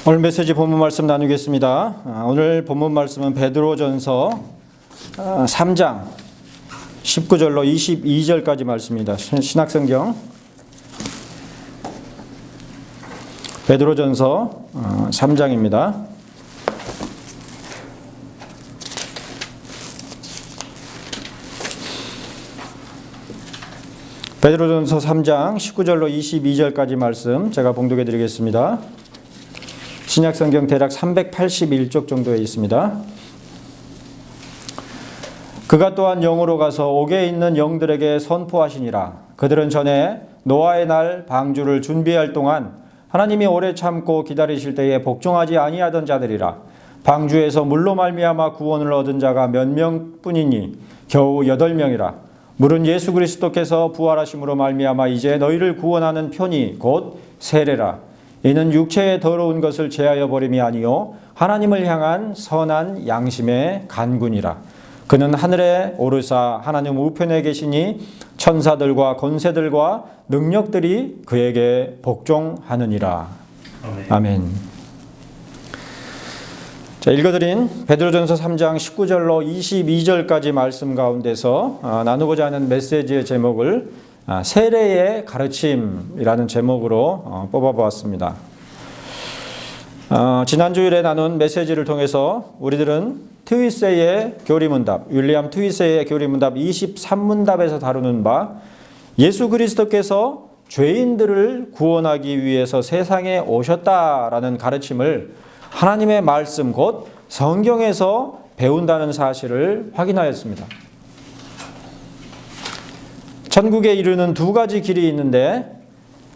오늘 메시지 본문 말씀 나누겠습니다. 오늘 본문 말씀은 베드로전서 3장 19절로 22절까지 말씀입니다. 신약성경 베드로전서 3장입니다. 베드로전서 3장 19절로 22절까지 말씀 제가 봉독해 드리겠습니다. 신약성경 대략 381쪽 정도에 있습니다. 그가 또한 영으로 가서 옥에 있는 영들에게 선포하시니라. 그들은 전에 노아의 날 방주를 준비할 동안 하나님이 오래 참고 기다리실 때에 복종하지 아니하던 자들이라. 방주에서 물로 말미암아 구원을 얻은 자가 몇 명뿐이니 겨우 8명이라. 물은 예수 그리스도께서 부활하심으로 말미암아 이제 너희를 구원하는 편이 곧 세례라. 이는 육체의 더러운 것을 제하여 버림이 아니요 하나님을 향한 선한 양심의 간군이라. 그는 하늘에 오르사 하나님 우편에 계시니 천사들과 권세들과 능력들이 그에게 복종하느니라. 아멘. 자, 읽어드린 베드로전서 3장 19절로 22절까지 말씀 가운데서 나누고자 하는 메시지의 제목을 세례의 가르침이라는 제목으로 뽑아보았습니다. 지난 주일에 나눈 메시지를 통해서 우리들은 트위세의 교리문답, 윌리엄 트위세의 교리문답 23문답에서 다루는 바 예수 그리스도께서 죄인들을 구원하기 위해서 세상에 오셨다라는 가르침을 하나님의 말씀 곧 성경에서 배운다는 사실을 확인하였습니다. 천국에 이르는 두 가지 길이 있는데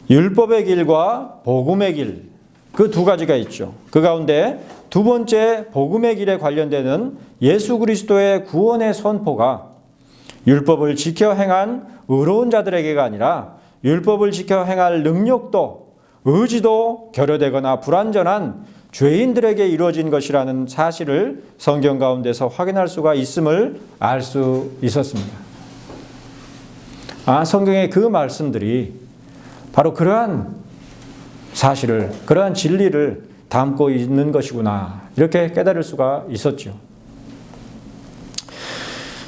율법의 길과 복음의 길, 그 두 가지가 있죠. 그 가운데 두 번째 복음의 길에 관련되는 예수 그리스도의 구원의 선포가 율법을 지켜 행한 의로운 자들에게가 아니라 율법을 지켜 행할 능력도 의지도 결여되거나 불완전한 죄인들에게 이루어진 것이라는 사실을 성경 가운데서 확인할 수가 있음을 알 수 있었습니다. 성경의 그 말씀들이 바로 그러한 사실을, 그러한 진리를 담고 있는 것이구나 이렇게 깨달을 수가 있었죠.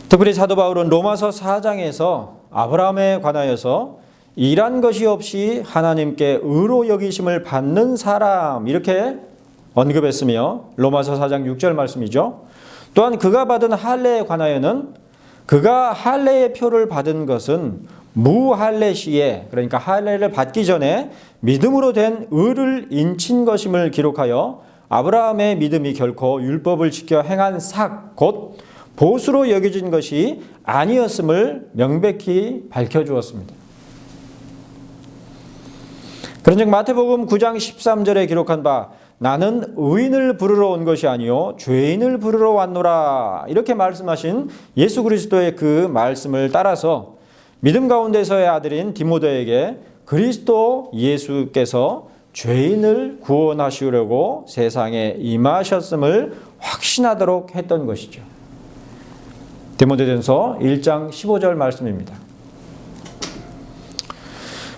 특별히 사도 바울은 로마서 4장에서 아브라함에 관하여서 일한 것이 없이 하나님께 의로 여기심을 받는 사람 이렇게 언급했으며 로마서 4장 6절 말씀이죠. 또한 그가 받은 할례에 관하여는 그가 할례의 표를 받은 것은 무할례 시에, 그러니까 할례를 받기 전에 믿음으로 된 의를 인친 것임을 기록하여 아브라함의 믿음이 결코 율법을 지켜 행한 삭, 곧 보수로 여겨진 것이 아니었음을 명백히 밝혀주었습니다. 그런즉 마태복음 9장 13절에 기록한 바 나는 의인을 부르러 온 것이 아니요 죄인을 부르러 왔노라 이렇게 말씀하신 예수 그리스도의 그 말씀을 따라서 믿음 가운데서의 아들인 디모데에게 그리스도 예수께서 죄인을 구원하시려고 세상에 임하셨음을 확신하도록 했던 것이죠. 디모데전서 1장 15절 말씀입니다.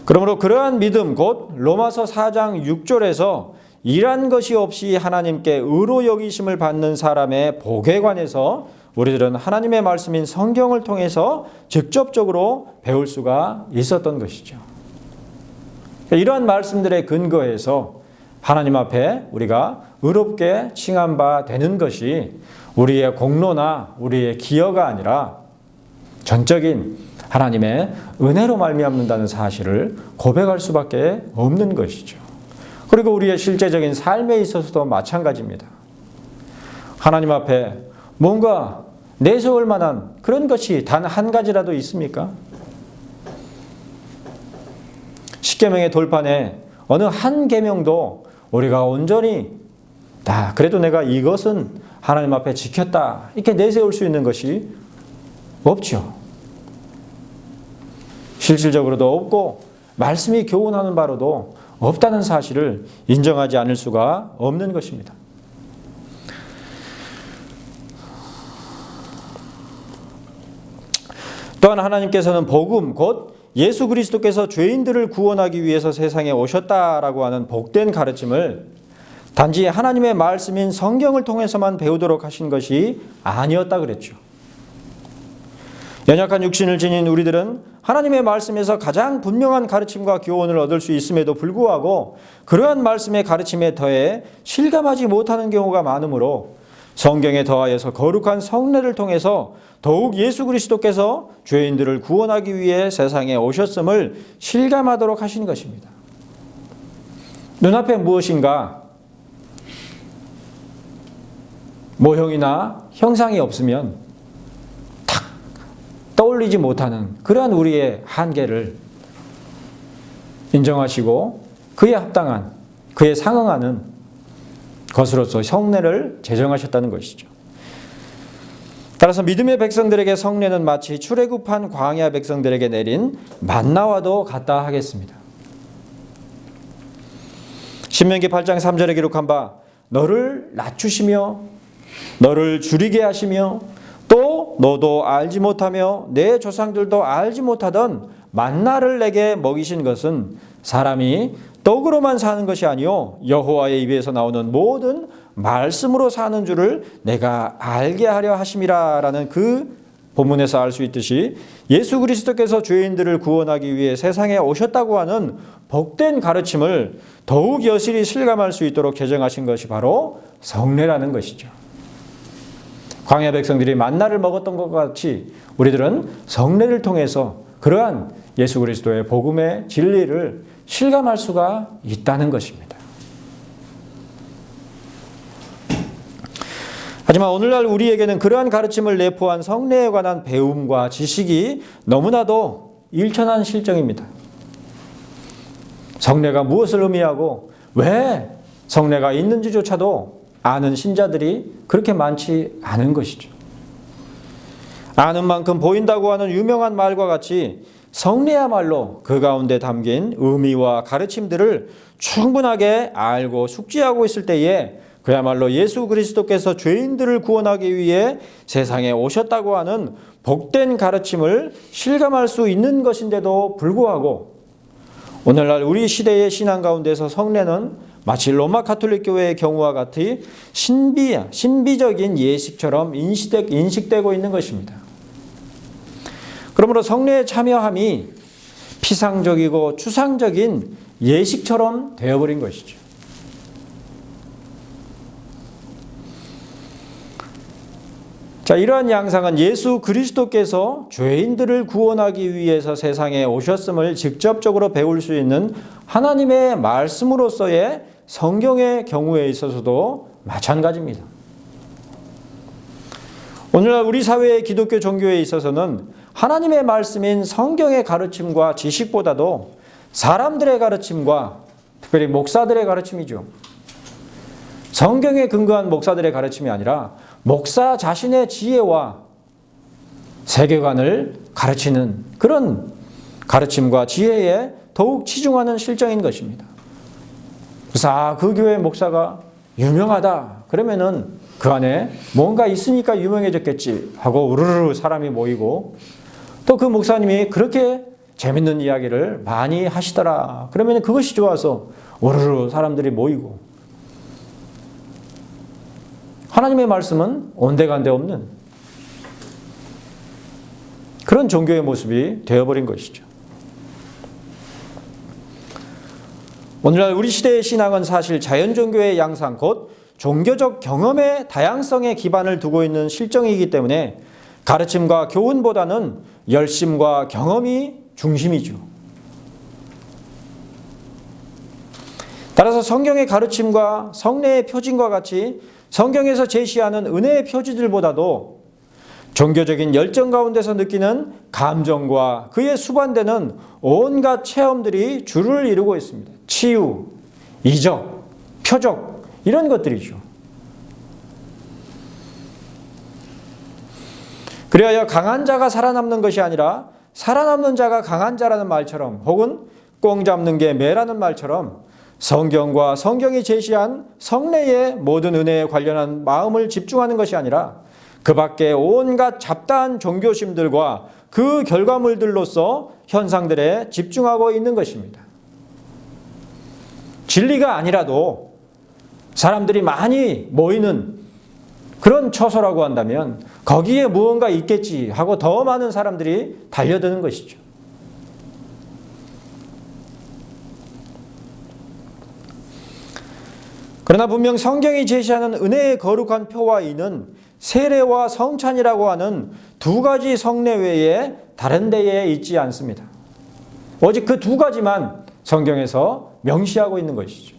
그러므로 그러한 믿음 곧 로마서 4장 6절에서 일한 것이 없이 하나님께 의로 여기심을 받는 사람의 복에 관해서 우리들은 하나님의 말씀인 성경을 통해서 직접적으로 배울 수가 있었던 것이죠. 이러한 말씀들의 근거에서 하나님 앞에 우리가 의롭게 칭한 바 되는 것이 우리의 공로나 우리의 기여가 아니라 전적인 하나님의 은혜로 말미암는다는 사실을 고백할 수밖에 없는 것이죠. 그리고 우리의 실제적인 삶에 있어서도 마찬가지입니다. 하나님 앞에 뭔가 내세울 만한 그런 것이 단 한 가지라도 있습니까? 십계명의 돌판에 어느 한 계명도 우리가 온전히 그래도 내가 이것은 하나님 앞에 지켰다 이렇게 내세울 수 있는 것이 없죠. 실질적으로도 없고 말씀이 교훈하는 바로도 없다는 사실을 인정하지 않을 수가 없는 것입니다. 또한 하나님께서는 복음 곧 예수 그리스도께서 죄인들을 구원하기 위해서 세상에 오셨다라고 하는 복된 가르침을 단지 하나님의 말씀인 성경을 통해서만 배우도록 하신 것이 아니었다 그랬죠. 연약한 육신을 지닌 우리들은 하나님의 말씀에서 가장 분명한 가르침과 교훈을 얻을 수 있음에도 불구하고 그러한 말씀의 가르침에 더해 실감하지 못하는 경우가 많으므로 성경에 더하여서 거룩한 성례를 통해서 더욱 예수 그리스도께서 죄인들을 구원하기 위해 세상에 오셨음을 실감하도록 하신 것입니다. 눈앞에 무엇인가 모형이나 형상이 없으면 탁 떠올리지 못하는 그러한 우리의 한계를 인정하시고 그에 합당한, 그에 상응하는 것으로서 성례를 제정하셨다는 것이죠. 따라서 믿음의 백성들에게 성례는 마치 출애굽한 광야 백성들에게 내린 만나와도 같다 하겠습니다. 신명기 8장 3절에 기록한 바 너를 낮추시며 너를 줄이게 하시며 또 너도 알지 못하며 내 조상들도 알지 못하던 만나를 내게 먹이신 것은 사람이 떡으로만 사는 것이 아니요 여호와의 입에서 나오는 모든 말씀으로 사는 줄을 내가 알게 하려 하심이라 라는 그 본문에서 알 수 있듯이 예수 그리스도께서 죄인들을 구원하기 위해 세상에 오셨다고 하는 복된 가르침을 더욱 여실히 실감할 수 있도록 제정하신 것이 바로 성례라는 것이죠. 광야 백성들이 만나를 먹었던 것과 같이 우리들은 성례를 통해서 그러한 예수 그리스도의 복음의 진리를 실감할 수가 있다는 것입니다. 하지만 오늘날 우리에게는 그러한 가르침을 내포한 성례에 관한 배움과 지식이 너무나도 일천한 실정입니다. 성례가 무엇을 의미하고 왜 성례가 있는지조차도 아는 신자들이 그렇게 많지 않은 것이죠. 아는 만큼 보인다고 하는 유명한 말과 같이 성례야말로 그 가운데 담긴 의미와 가르침들을 충분하게 알고 숙지하고 있을 때에 그야말로 예수 그리스도께서 죄인들을 구원하기 위해 세상에 오셨다고 하는 복된 가르침을 실감할 수 있는 것인데도 불구하고 오늘날 우리 시대의 신앙 가운데서 성례는 마치 로마 가톨릭 교회의 경우와 같이 신비적인 예식처럼 인식되고 있는 것입니다. 그러므로 성례에 참여함이 피상적이고 추상적인 예식처럼 되어버린 것이죠. 자, 이러한 양상은 예수 그리스도께서 죄인들을 구원하기 위해서 세상에 오셨음을 직접적으로 배울 수 있는 하나님의 말씀으로서의 성경의 경우에 있어서도 마찬가지입니다. 오늘날 우리 사회의 기독교 종교에 있어서는 하나님의 말씀인 성경의 가르침과 지식보다도 사람들의 가르침과 특별히 목사들의 가르침이죠. 성경에 근거한 목사들의 가르침이 아니라 목사 자신의 지혜와 세계관을 가르치는 그런 가르침과 지혜에 더욱 치중하는 실정인 것입니다. 그래서 그 교회 목사가 유명하다 그러면은 그 안에 뭔가 있으니까 유명해졌겠지 하고 우르르 사람이 모이고 또 그 목사님이 그렇게 재밌는 이야기를 많이 하시더라 그러면 그것이 좋아서 우르르 사람들이 모이고 하나님의 말씀은 온데간데 없는 그런 종교의 모습이 되어버린 것이죠. 오늘날 우리 시대의 신앙은 사실 자연종교의 양상 곧 종교적 경험의 다양성에 기반을 두고 있는 실정이기 때문에 가르침과 교훈보다는 열심과 경험이 중심이죠. 따라서 성경의 가르침과 성례의 표징과 같이 성경에서 제시하는 은혜의 표지들보다도 종교적인 열정 가운데서 느끼는 감정과 그에 수반되는 온갖 체험들이 주를 이루고 있습니다. 치유, 이적, 표적 이런 것들이죠. 그리하여 강한 자가 살아남는 것이 아니라 살아남는 자가 강한 자라는 말처럼 혹은 꽁 잡는 게 매라는 말처럼 성경과 성경이 제시한 성례의 모든 은혜에 관련한 마음을 집중하는 것이 아니라 그 밖에 온갖 잡다한 종교심들과 그 결과물들로서 현상들에 집중하고 있는 것입니다. 진리가 아니라도 사람들이 많이 모이는 그런 처소라고 한다면 거기에 무언가 있겠지 하고 더 많은 사람들이 달려드는 것이죠. 그러나 분명 성경이 제시하는 은혜의 거룩한 표와 이는 세례와 성찬이라고 하는 두 가지 성례 외에 다른 데에 있지 않습니다. 오직 그 두 가지만 성경에서 명시하고 있는 것이죠.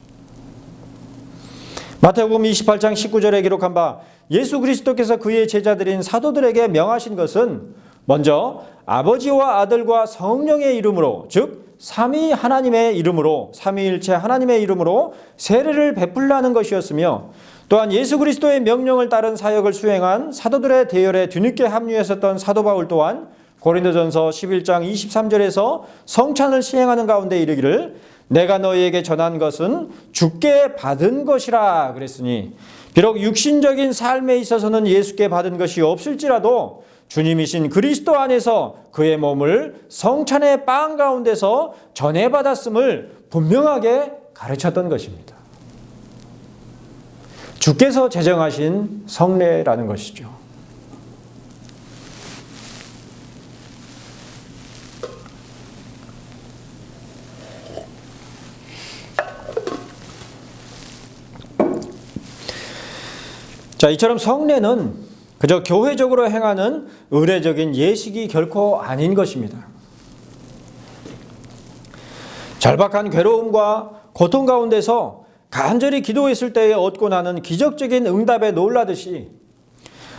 마태복음 28장 19절에 기록한 바 예수 그리스도께서 그의 제자들인 사도들에게 명하신 것은 먼저 아버지와 아들과 성령의 이름으로, 즉 삼위 하나님의 이름으로, 삼위일체 하나님의 이름으로 세례를 베풀라는 것이었으며, 또한 예수 그리스도의 명령을 따른 사역을 수행한 사도들의 대열에 뒤늦게 합류했었던 사도 바울 또한 고린도전서 11장 23절에서 성찬을 시행하는 가운데 이르기를 내가 너희에게 전한 것은 주께 받은 것이라 그랬으니, 비록 육신적인 삶에 있어서는 예수께 받은 것이 없을지라도 주님이신 그리스도 안에서 그의 몸을 성찬의 빵 가운데서 전해받았음을 분명하게 가르쳤던 것입니다. 주께서 제정하신 성례라는 것이죠. 자, 이처럼 성례는 그저 교회적으로 행하는 의례적인 예식이 결코 아닌 것입니다. 절박한 괴로움과 고통 가운데서 간절히 기도했을 때에 얻고 나는 기적적인 응답에 놀라듯이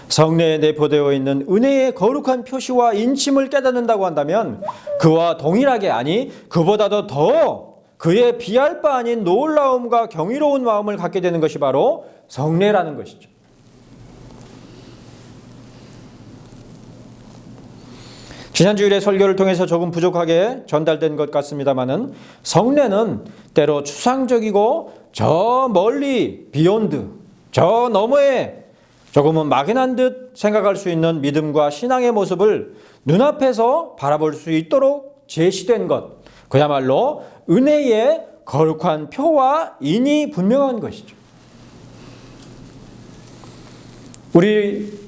성례에 내포되어 있는 은혜의 거룩한 표시와 인침을 깨닫는다고 한다면 그와 동일하게, 아니 그보다도 더 그의 비할 바 아닌 놀라움과 경이로운 마음을 갖게 되는 것이 바로 성례라는 것이죠. 지난주일의 설교를 통해서 조금 부족하게 전달된 것 같습니다마는 성례는 때로 추상적이고 저 멀리 비욘드, 저 너머에 조금은 막연한 듯 생각할 수 있는 믿음과 신앙의 모습을 눈앞에서 바라볼 수 있도록 제시된 것, 그야말로 은혜의 거룩한 표와 인이 분명한 것이죠. 우리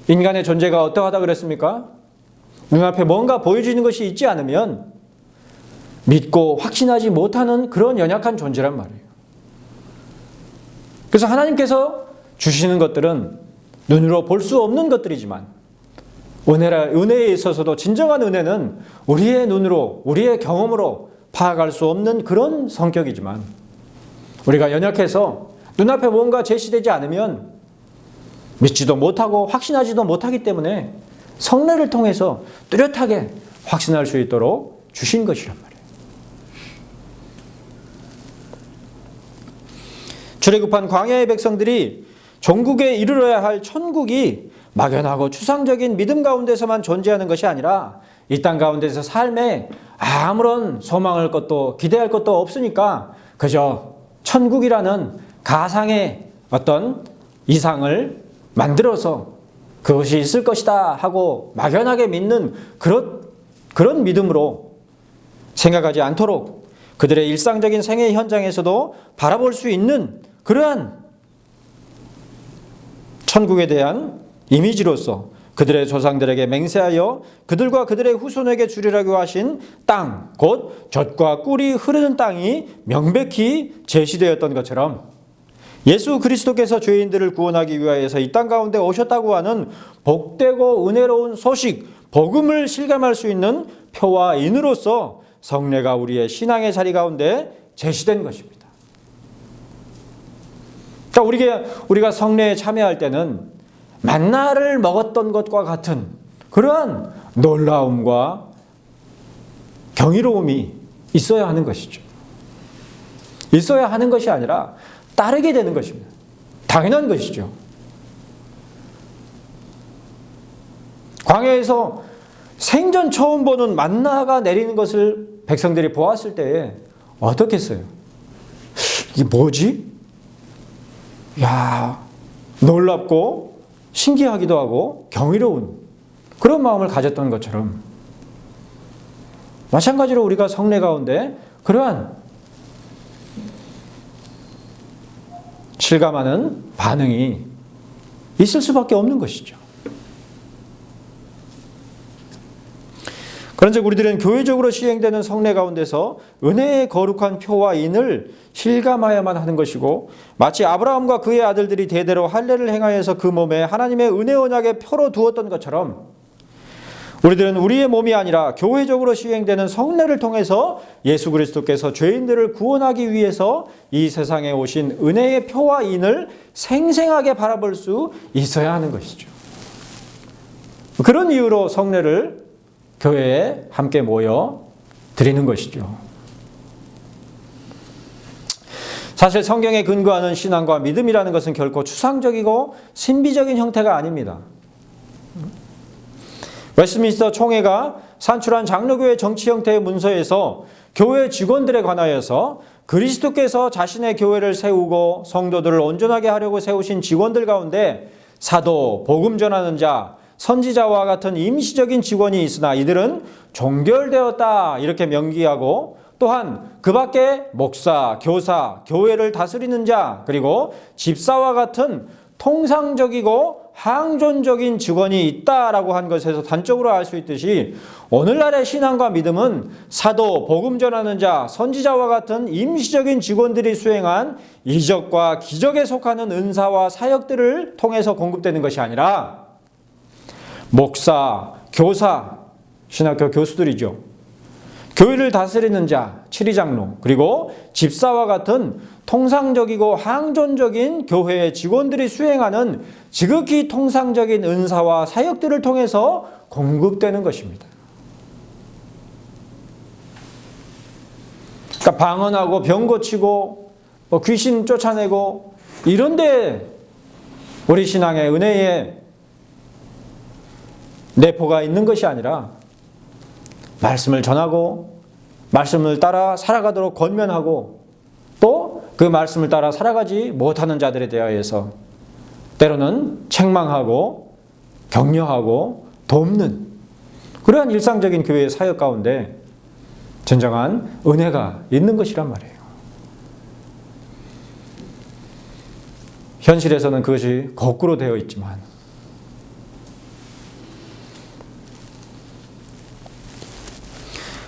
인간의 존재가 어떠하다 그랬습니까? 눈앞에 뭔가 보여지는 것이 있지 않으면 믿고 확신하지 못하는 그런 연약한 존재란 말이에요. 그래서 하나님께서 주시는 것들은 눈으로 볼 수 없는 것들이지만 은혜에 있어서도 진정한 은혜는 우리의 눈으로, 우리의 경험으로 파악할 수 없는 그런 성격이지만 우리가 연약해서 눈앞에 뭔가 제시되지 않으면 믿지도 못하고 확신하지도 못하기 때문에 성례를 통해서 뚜렷하게 확신할 수 있도록 주신 것이란 말이에요. 출애굽한 광야의 백성들이 종국에 이르러야 할 천국이 막연하고 추상적인 믿음 가운데서만 존재하는 것이 아니라 이 땅 가운데서 삶에 아무런 소망할 것도 기대할 것도 없으니까 그저 천국이라는 가상의 어떤 이상을 만들어서 그것이 있을 것이다 하고 막연하게 믿는 그런 믿음으로 생각하지 않도록 그들의 일상적인 생애 현장에서도 바라볼 수 있는 그러한 천국에 대한 이미지로서 그들의 조상들에게 맹세하여 그들과 그들의 후손에게 주리라고 하신 땅, 곧 젖과 꿀이 흐르는 땅이 명백히 제시되었던 것처럼 예수 그리스도께서 죄인들을 구원하기 위하여서 이 땅 가운데 오셨다고 하는 복되고 은혜로운 소식, 복음을 실감할 수 있는 표와 인으로서 성례가 우리의 신앙의 자리 가운데 제시된 것입니다. 그러니까 우리가 성례에 참여할 때는 만나를 먹었던 것과 같은 그러한 놀라움과 경이로움이 있어야 하는 것이죠. 있어야 하는 것이 아니라 따르게 되는 것입니다. 당연한 것이죠. 광야에서 생전 처음 보는 만나가 내리는 것을 백성들이 보았을 때에 어떻겠어요? 이게 뭐지? 야, 놀랍고 신기하기도 하고 경이로운 그런 마음을 가졌던 것처럼 마찬가지로 우리가 성례 가운데 그러한 실감하는 반응이 있을 수밖에 없는 것이죠. 그런즉 우리들은 교회적으로 시행되는 성례 가운데서 은혜의 거룩한 표와 인을 실감하야만 하는 것이고, 마치 아브라함과 그의 아들들이 대대로 할례를 행하여서 그 몸에 하나님의 은혜 언약의 표로 두었던 것처럼, 우리들은 우리의 몸이 아니라 교회적으로 시행되는 성례를 통해서 예수 그리스도께서 죄인들을 구원하기 위해서 이 세상에 오신 은혜의 표와 인을 생생하게 바라볼 수 있어야 하는 것이죠. 그런 이유로 성례를 교회에 함께 모여 드리는 것이죠. 사실 성경에 근거하는 신앙과 믿음이라는 것은 결코 추상적이고 신비적인 형태가 아닙니다. 웨스트민스터 총회가 산출한 장로교회 정치 형태의 문서에서 교회 직원들에 관하여서 그리스도께서 자신의 교회를 세우고 성도들을 온전하게 하려고 세우신 직원들 가운데 사도, 복음 전하는 자, 선지자와 같은 임시적인 직원이 있으나 이들은 종결되었다 이렇게 명기하고, 또한 그 밖에 목사, 교사, 교회를 다스리는 자, 그리고 집사와 같은 통상적이고 항존적인 직원이 있다라고 한 것에서 단적으로 알 수 있듯이, 오늘날의 신앙과 믿음은 사도, 복음 전하는 자, 선지자와 같은 임시적인 직원들이 수행한 이적과 기적에 속하는 은사와 사역들을 통해서 공급되는 것이 아니라 목사, 교사, 신학교 교수들이죠. 교회를 다스리는 자, 치리장로, 그리고 집사와 같은 통상적이고 항존적인 교회의 직원들이 수행하는 지극히 통상적인 은사와 사역들을 통해서 공급되는 것입니다. 그러니까 방언하고 병 고치고 귀신 쫓아내고 이런데 우리 신앙의 은혜의 내포가 있는 것이 아니라 말씀을 전하고 말씀을 따라 살아가도록 권면하고, 또 그 말씀을 따라 살아가지 못하는 자들에 대하여서 때로는 책망하고 격려하고 돕는 그러한 일상적인 교회의 사역 가운데 진정한 은혜가 있는 것이란 말이에요. 현실에서는 그것이 거꾸로 되어 있지만,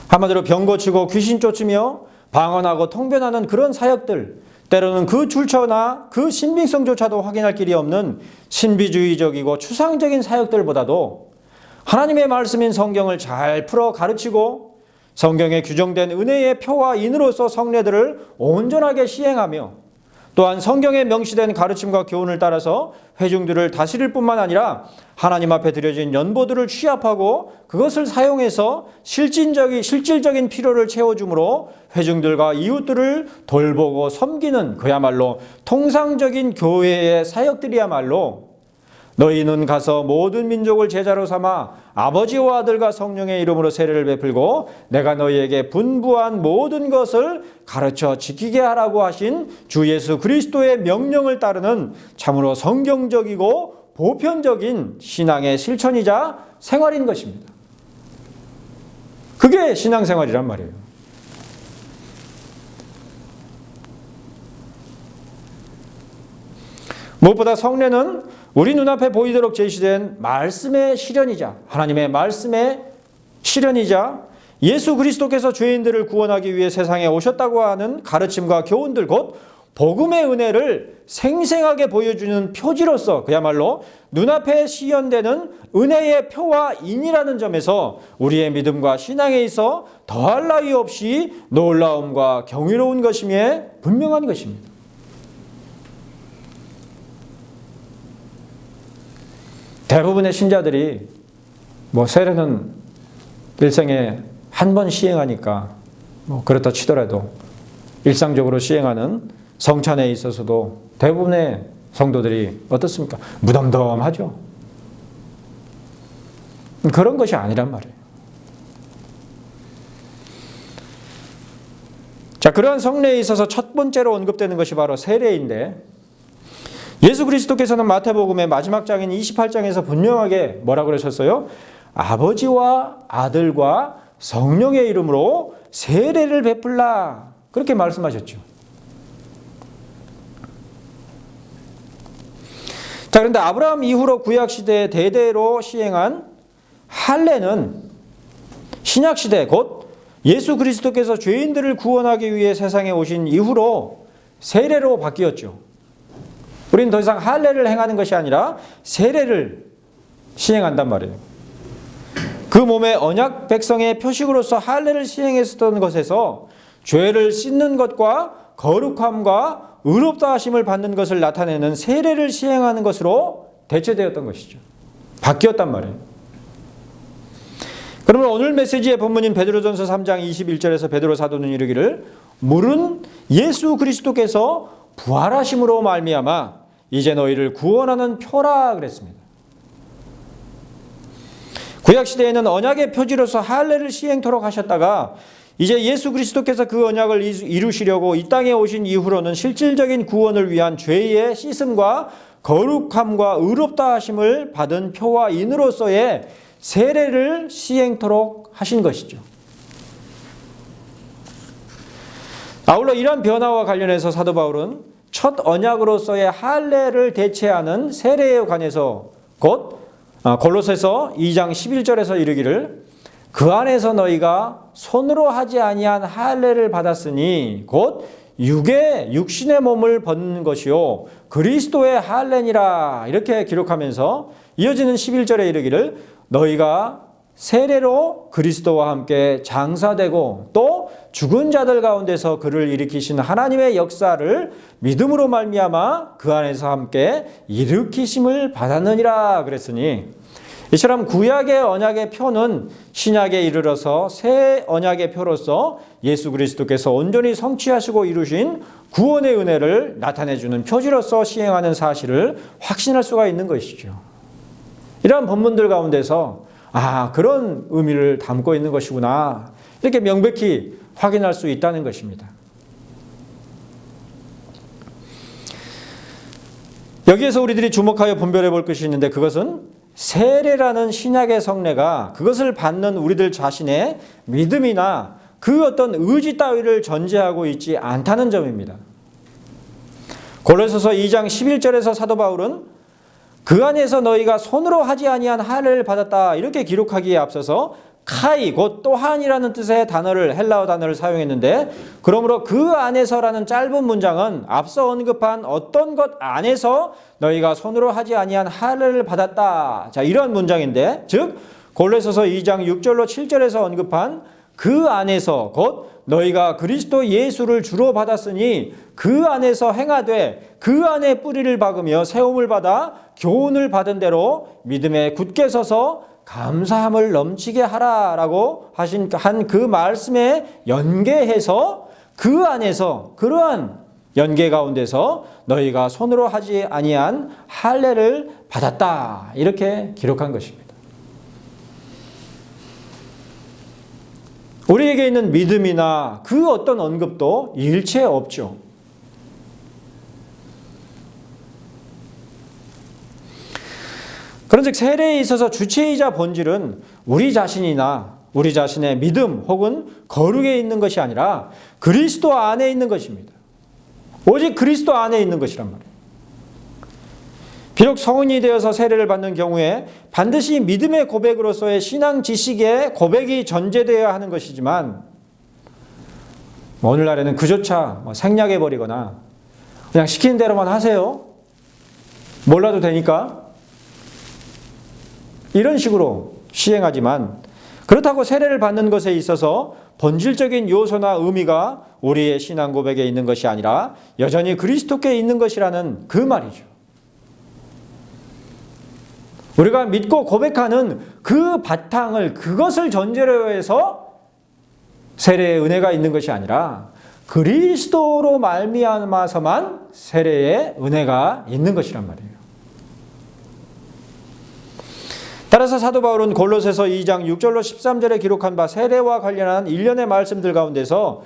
한마디로 병 고치고 귀신 쫓으며 방언하고 통변하는 그런 사역들, 때로는 그 출처나 그 신빙성조차도 확인할 길이 없는 신비주의적이고 추상적인 사역들보다도 하나님의 말씀인 성경을 잘 풀어 가르치고 성경에 규정된 은혜의 표와 인으로서 성례들을 온전하게 시행하며, 또한 성경에 명시된 가르침과 교훈을 따라서 회중들을 다스릴 뿐만 아니라 하나님 앞에 드려진 연보들을 취합하고 그것을 사용해서 실질적인 필요를 채워주므로 회중들과 이웃들을 돌보고 섬기는 그야말로 통상적인 교회의 사역들이야말로, 너희는 가서 모든 민족을 제자로 삼아 아버지와 아들과 성령의 이름으로 세례를 베풀고 내가 너희에게 분부한 모든 것을 가르쳐 지키게 하라고 하신 주 예수 그리스도의 명령을 따르는 참으로 성경적이고 보편적인 신앙의 실천이자 생활인 것입니다. 그게 신앙생활이란 말이에요. 무엇보다 성례는 우리 눈앞에 보이도록 제시된 말씀의 실현이자 하나님의 말씀의 실현이자 예수 그리스도께서 죄인들을 구원하기 위해 세상에 오셨다고 하는 가르침과 교훈들, 곧 복음의 은혜를 생생하게 보여주는 표지로서 그야말로 눈앞에 시연되는 은혜의 표와 인이라는 점에서 우리의 믿음과 신앙에 있어 더할 나위 없이 놀라움과 경이로운 것임에 분명한 것입니다. 대부분의 신자들이 세례는 일생에 한 번 시행하니까 그렇다 치더라도 일상적으로 시행하는 성찬에 있어서도 대부분의 성도들이 어떻습니까? 무덤덤하죠. 그런 것이 아니란 말이에요. 자, 그러한 성례에 있어서 첫 번째로 언급되는 것이 바로 세례인데, 예수 그리스도께서는 마태복음의 마지막 장인 28장에서 분명하게 뭐라고 그러셨어요? 아버지와 아들과 성령의 이름으로 세례를 베풀라, 그렇게 말씀하셨죠. 자, 그런데 아브라함 이후로 구약시대에 대대로 시행한 할례는 신약시대 곧 예수 그리스도께서 죄인들을 구원하기 위해 세상에 오신 이후로 세례로 바뀌었죠. 우리는 더 이상 할례를 행하는 것이 아니라 세례를 시행한단 말이에요. 그 몸의 언약 백성의 표식으로서 할례를 시행했었던 것에서 죄를 씻는 것과 거룩함과 의롭다 하심을 받는 것을 나타내는 세례를 시행하는 것으로 대체되었던 것이죠. 바뀌었단 말이에요. 그러면 오늘 메시지의 본문인 베드로전서 3장 21절에서 베드로 사도는 이르기를 물은 예수 그리스도께서 부활하심으로 말미암아 이제 너희를 구원하는 표라 그랬습니다. 구약시대에는 언약의 표지로서 할례를 시행토록 하셨다가 이제 예수 그리스도께서 그 언약을 이루시려고 이 땅에 오신 이후로는 실질적인 구원을 위한 죄의 씻음과 거룩함과 의롭다 하심을 받은 표와 인으로서의 세례를 시행토록 하신 것이죠. 아울러 이러한 변화와 관련해서 사도 바울은 첫 언약으로서의 할례를 대체하는 세례에 관해서 곧 골로새서 2장 11절에서 이르기를 그 안에서 너희가 손으로 하지 아니한 할례를 받았으니 곧 육신의 몸을 벗는 것이요 그리스도의 할례니라 이렇게 기록하면서 이어지는 11절에 이르기를 너희가 세례로 그리스도와 함께 장사되고 또 죽은 자들 가운데서 그를 일으키신 하나님의 역사를 믿음으로 말미암아 그 안에서 함께 일으키심을 받았느니라 그랬으니 이처럼 구약의 언약의 표는 신약에 이르러서 새 언약의 표로서 예수 그리스도께서 온전히 성취하시고 이루신 구원의 은혜를 나타내주는 표지로서 시행하는 사실을 확신할 수가 있는 것이죠. 이러한 본문들 가운데서 그런 의미를 담고 있는 것이구나 이렇게 명백히 확인할 수 있다는 것입니다. 여기에서 우리들이 주목하여 분별해 볼 것이 있는데 그것은 세례라는 신약의 성례가 그것을 받는 우리들 자신의 믿음이나 그 어떤 의지 따위를 전제하고 있지 않다는 점입니다. 골로새서 2장 11절에서 사도 바울은 그 안에서 너희가 손으로 하지 아니한 할례를 받았다 이렇게 기록하기에 앞서서 카이 곧 또한이라는 뜻의 단어를 헬라어 단어를 사용했는데 그러므로 그 안에서라는 짧은 문장은 앞서 언급한 어떤 것 안에서 너희가 손으로 하지 아니한 할례를 받았다. 자, 이런 문장인데 즉 골로새서 2장 6절로 7절에서 언급한 그 안에서 곧 너희가 그리스도 예수를 주로 받았으니 그 안에서 행하되 그 안에 뿌리를 박으며 세움을 받아 교훈을 받은 대로 믿음에 굳게 서서 감사함을 넘치게 하라라고 한 그 말씀에 연계해서 그 안에서 그러한 연계 가운데서 너희가 손으로 하지 아니한 할례를 받았다 이렇게 기록한 것입니다. 우리에게 있는 믿음이나 그 어떤 언급도 일체 없죠. 그런즉 세례에 있어서 주체이자 본질은 우리 자신이나 우리 자신의 믿음 혹은 거룩에 있는 것이 아니라 그리스도 안에 있는 것입니다. 오직 그리스도 안에 있는 것이란 말이에요. 비록 성인이 되어서 세례를 받는 경우에 반드시 믿음의 고백으로서의 신앙 지식의 고백이 전제되어야 하는 것이지만 오늘날에는 그조차 생략해버리거나 그냥 시키는 대로만 하세요. 몰라도 되니까. 이런 식으로 시행하지만 그렇다고 세례를 받는 것에 있어서 본질적인 요소나 의미가 우리의 신앙 고백에 있는 것이 아니라 여전히 그리스도께 있는 것이라는 그 말이죠. 우리가 믿고 고백하는 그 바탕을 그것을 전제로 해서 세례의 은혜가 있는 것이 아니라 그리스도로 말미암아서만 세례의 은혜가 있는 것이란 말이에요. 따라서 사도 바울은 골로새서 2장 6절로 13절에 기록한 바 세례와 관련한 일련의 말씀들 가운데서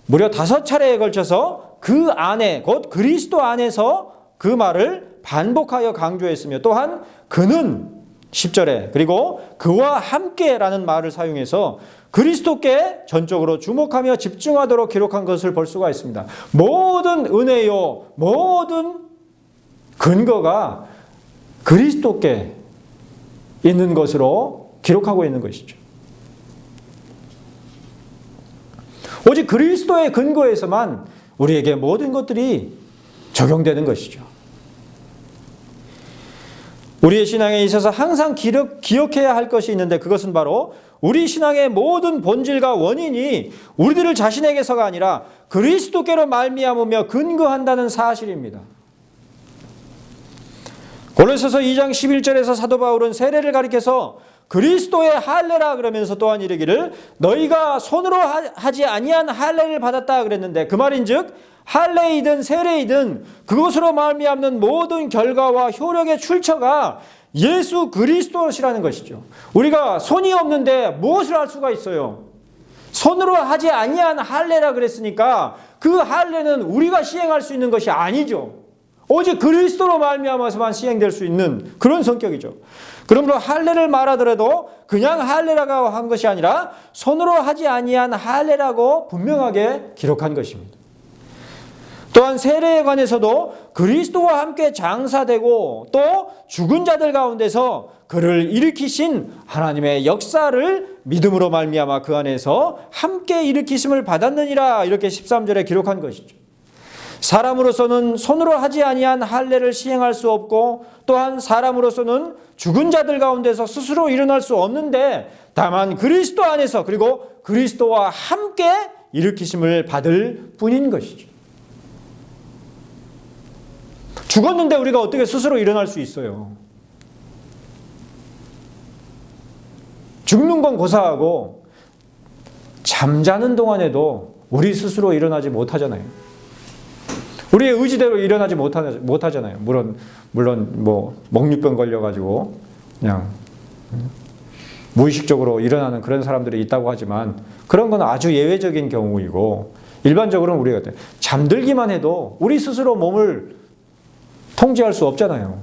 무려 5차례에 걸쳐서 그 안에 곧 그리스도 안에서 그 말을 반복하여 강조했으며 또한 그는 10절에 그리고 그와 함께라는 말을 사용해서 그리스도께 전적으로 주목하며 집중하도록 기록한 것을 볼 수가 있습니다. 모든 은혜요 모든 근거가 그리스도께 있는 것으로 기록하고 있는 것이죠. 오직 그리스도의 근거에서만 우리에게 모든 것들이 적용되는 것이죠. 우리의 신앙에 있어서 항상 기억해야 할 것이 있는데 그것은 바로 우리 신앙의 모든 본질과 원인이 우리들 자신에게서가 아니라 그리스도께로 말미암으며 근거한다는 사실입니다. 고린도서 2장 11절에서 사도 바울은 세례를 가리켜서 그리스도의 할례라 그러면서 또한 이르기를 너희가 손으로 하지 아니한 할례를 받았다 그랬는데 그 말인즉 할례이든 세례이든 그것으로 말미암는 모든 결과와 효력의 출처가 예수 그리스도시라는 것이죠. 우리가 손이 없는데 무엇을 할 수가 있어요? 손으로 하지 아니한 할례라 그랬으니까 그 할례는 우리가 시행할 수 있는 것이 아니죠. 오직 그리스도로 말미암아서만 시행될 수 있는 그런 성격이죠. 그러므로 할례를 말하더라도 그냥 할례라고 한 것이 아니라 손으로 하지 아니한 할례라고 분명하게 기록한 것입니다. 또한 세례에 관해서도 그리스도와 함께 장사되고 또 죽은 자들 가운데서 그를 일으키신 하나님의 역사를 믿음으로 말미암아 그 안에서 함께 일으키심을 받았느니라 이렇게 13절에 기록한 것이죠. 사람으로서는 손으로 하지 아니한 할례를 시행할 수 없고 또한 사람으로서는 죽은 자들 가운데서 스스로 일어날 수 없는데 다만 그리스도 안에서 그리고 그리스도와 함께 일으키심을 받을 뿐인 것이죠. 죽었는데 우리가 어떻게 스스로 일어날 수 있어요? 죽는 건 고사하고 잠자는 동안에도 우리 스스로 일어나지 못하잖아요. 우리의 의지대로 일어나지 못하잖아요. 물론 뭐 목류병 걸려가지고 그냥 무의식적으로 일어나는 그런 사람들이 있다고 하지만 그런 건 아주 예외적인 경우이고 일반적으로는 우리가 잠들기만 해도 우리 스스로 몸을 통제할 수 없잖아요.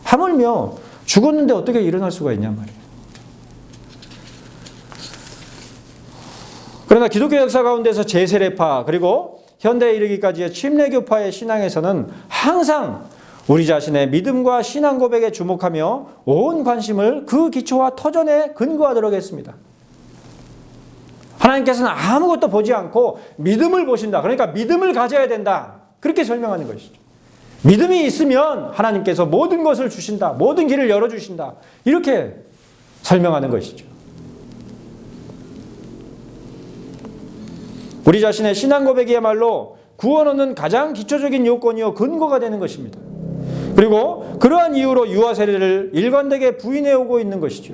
하물며 죽었는데 어떻게 일어날 수가 있냐 말이에요. 그러나 기독교 역사 가운데서 제세례파 그리고 현대에 이르기까지의 침례교파의 신앙에서는 항상 우리 자신의 믿음과 신앙 고백에 주목하며 온 관심을 그 기초와 터전에 근거하도록 했습니다. 하나님께서는 아무것도 보지 않고 믿음을 보신다. 그러니까 믿음을 가져야 된다. 그렇게 설명하는 것이죠. 믿음이 있으면 하나님께서 모든 것을 주신다. 모든 길을 열어주신다. 이렇게 설명하는 것이죠. 우리 자신의 신앙 고백이야말로 구원 얻는 가장 기초적인 요건이요 근거가 되는 것입니다. 그리고 그러한 이유로 유아 세례를 일관되게 부인해 오고 있는 것이죠.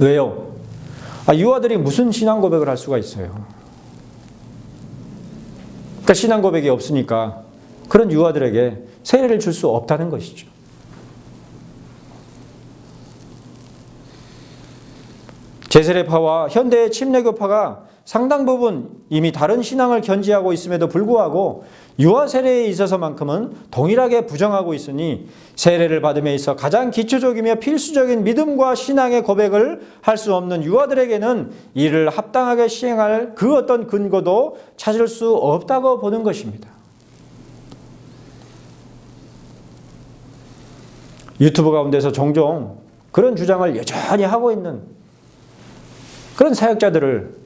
왜요? 유아들이 무슨 신앙 고백을 할 수가 있어요? 그러니까 신앙 고백이 없으니까 그런 유아들에게 세례를 줄 수 없다는 것이죠. 제세례파와 현대의 침례교파가 상당 부분 이미 다른 신앙을 견지하고 있음에도 불구하고 유아 세례에 있어서만큼은 동일하게 부정하고 있으니 세례를 받음에 있어 가장 기초적이며 필수적인 믿음과 신앙의 고백을 할 수 없는 유아들에게는 이를 합당하게 시행할 그 어떤 근거도 찾을 수 없다고 보는 것입니다. 유튜브 가운데서 종종 그런 주장을 여전히 하고 있는 그런 사역자들을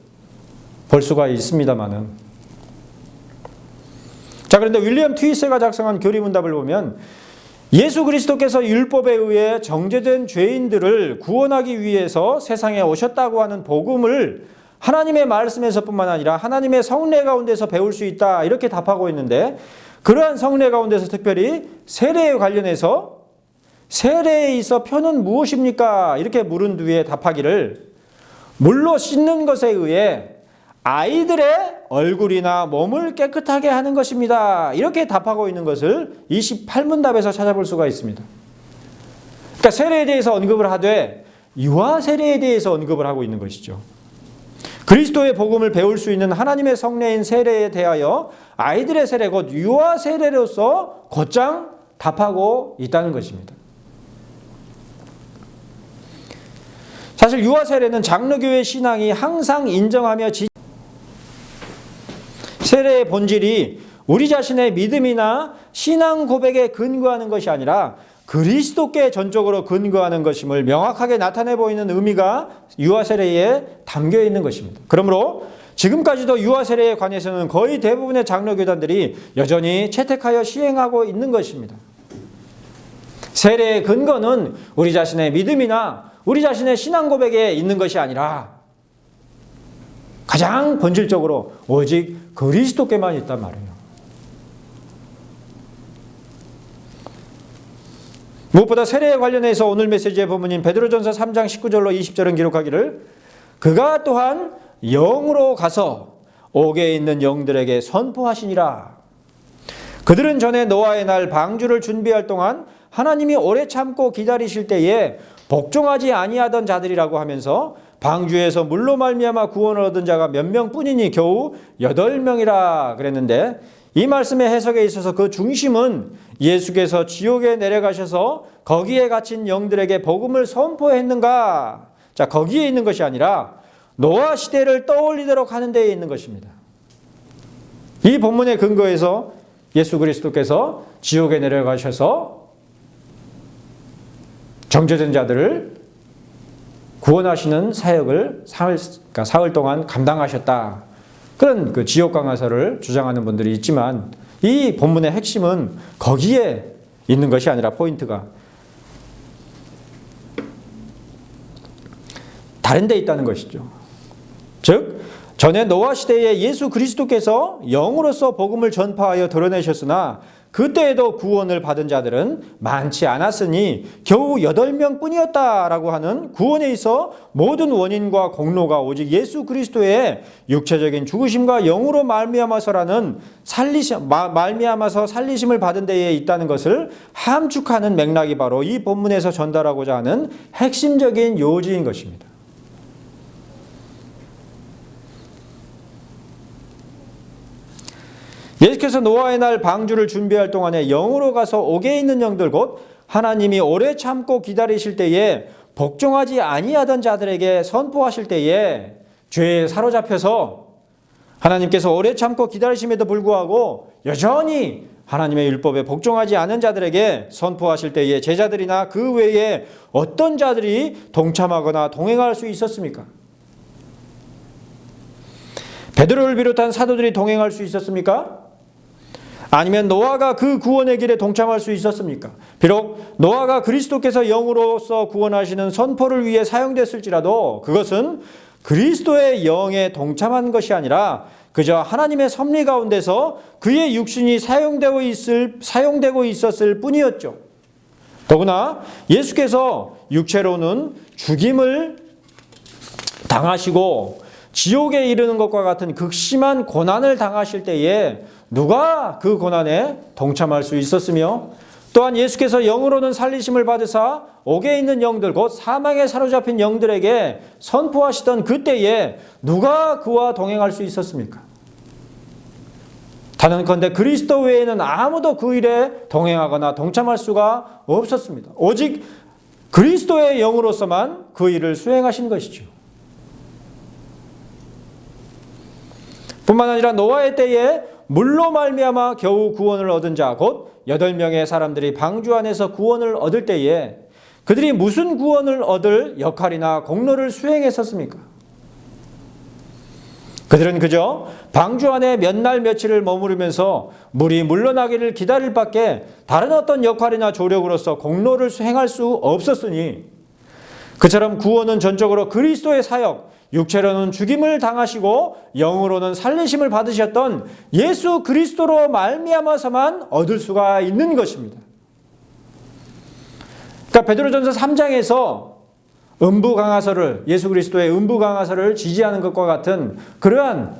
볼 수가 있습니다만은 자 그런데 윌리엄 트위스가 작성한 교리문답을 보면 예수 그리스도께서 율법에 의해 정죄된 죄인들을 구원하기 위해서 세상에 오셨다고 하는 복음을 하나님의 말씀에서뿐만 아니라 하나님의 성례 가운데서 배울 수 있다 이렇게 답하고 있는데 그러한 성례 가운데서 특별히 세례에 관련해서 세례에 있어 표는 무엇입니까? 이렇게 물은 뒤에 답하기를 물로 씻는 것에 의해 아이들의 얼굴이나 몸을 깨끗하게 하는 것입니다. 이렇게 답하고 있는 것을 28문답에서 찾아볼 수가 있습니다. 그러니까 세례에 대해서 언급을 하되 유아 세례에 대해서 언급을 하고 있는 것이죠. 그리스도의 복음을 배울 수 있는 하나님의 성례인 세례에 대하여 아이들의 세례 곧 유아 세례로서 곧장 답하고 있다는 것입니다. 사실 유아 세례는 장로교회 신앙이 항상 인정하며 세례의 본질이 우리 자신의 믿음이나 신앙 고백에 근거하는 것이 아니라 그리스도께 전적으로 근거하는 것임을 명확하게 나타내 보이는 의미가 유아 세례에 담겨 있는 것입니다. 그러므로 지금까지도 유아 세례에 관해서는 거의 대부분의 장로교단들이 여전히 채택하여 시행하고 있는 것입니다. 세례의 근거는 우리 자신의 믿음이나 우리 자신의 신앙 고백에 있는 것이 아니라 가장 본질적으로 오직 그리스도께만 있단 말이에요. 무엇보다 세례에 관련해서 오늘 메시지의 본문인 베드로전서 3장 19절로 20절은 기록하기를 그가 또한 영으로 가서 옥에 있는 영들에게 선포하시니라. 그들은 전에 노아의 날 방주를 준비할 동안 하나님이 오래 참고 기다리실 때에 복종하지 아니하던 자들이라고 하면서 방주에서 물로 말미암아 구원을 얻은 자가 몇 명뿐이니 겨우 8명이라 그랬는데 이 말씀의 해석에 있어서 그 중심은 예수께서 지옥에 내려가셔서 거기에 갇힌 영들에게 복음을 선포했는가? 자, 거기에 있는 것이 아니라 노아 시대를 떠올리도록 하는 데에 있는 것입니다. 이 본문의 근거에서 예수 그리스도께서 지옥에 내려가셔서 정죄된 자들을 구원하시는 사역을 사흘 동안 감당하셨다. 그런 그 지옥 강화설을 주장하는 분들이 있지만 이 본문의 핵심은 거기에 있는 것이 아니라 포인트가 다른 데 있다는 것이죠. 즉 전에 노아 시대에 예수 그리스도께서 영으로서 복음을 전파하여 드러내셨으나 그때에도 구원을 받은 자들은 많지 않았으니 겨우 8명 뿐이었다라고 하는 구원에 있어 모든 원인과 공로가 오직 예수 그리스도의 육체적인 죽으심과 영으로 말미암아서라는 말미암아서 살리심을 받은 데에 있다는 것을 함축하는 맥락이 바로 이 본문에서 전달하고자 하는 핵심적인 요지인 것입니다. 예수께서 노아의 날 방주를 준비할 동안에 영으로 가서 옥에 있는 영들 곧 하나님이 오래 참고 기다리실 때에 복종하지 아니하던 자들에게 선포하실 때에 죄에 사로잡혀서 하나님께서 오래 참고 기다리심에도 불구하고 여전히 하나님의 율법에 복종하지 않은 자들에게 선포하실 때에 제자들이나 그 외에 어떤 자들이 동참하거나 동행할 수 있었습니까? 베드로를 비롯한 사도들이 동행할 수 있었습니까? 아니면 노아가 그 구원의 길에 동참할 수 있었습니까? 비록 노아가 그리스도께서 영으로서 구원하시는 선포를 위해 사용됐을지라도 그것은 그리스도의 영에 동참한 것이 아니라 그저 하나님의 섭리 가운데서 그의 육신이 사용되고 있었을 뿐이었죠. 더구나 예수께서 육체로는 죽임을 당하시고 지옥에 이르는 것과 같은 극심한 고난을 당하실 때에 누가 그 고난에 동참할 수 있었으며 또한 예수께서 영으로는 살리심을 받으사 옥에 있는 영들 곧 사망에 사로잡힌 영들에게 선포하시던 그때에 누가 그와 동행할 수 있었습니까? 단언컨대 그리스도 외에는 아무도 그 일에 동행하거나 동참할 수가 없었습니다. 오직 그리스도의 영으로서만 그 일을 수행하신 것이죠. 뿐만 아니라 노아의 때에 물로 말미암아 겨우 구원을 얻은 자 곧 8명의 사람들이 방주 안에서 구원을 얻을 때에 그들이 무슨 구원을 얻을 역할이나 공로를 수행했었습니까? 그들은 그저 방주 안에 몇 날 며칠을 머무르면서 물이 물러나기를 기다릴 밖에 다른 어떤 역할이나 조력으로서 공로를 수행할 수 없었으니 그처럼 구원은 전적으로 그리스도의 사역, 육체로는 죽임을 당하시고 영으로는 살리심을 받으셨던 예수 그리스도로 말미암아서만 얻을 수가 있는 것입니다. 그러니까 베드로전서 3장에서 음부강화설을 예수 그리스도의 음부강화설을 지지하는 것과 같은 그러한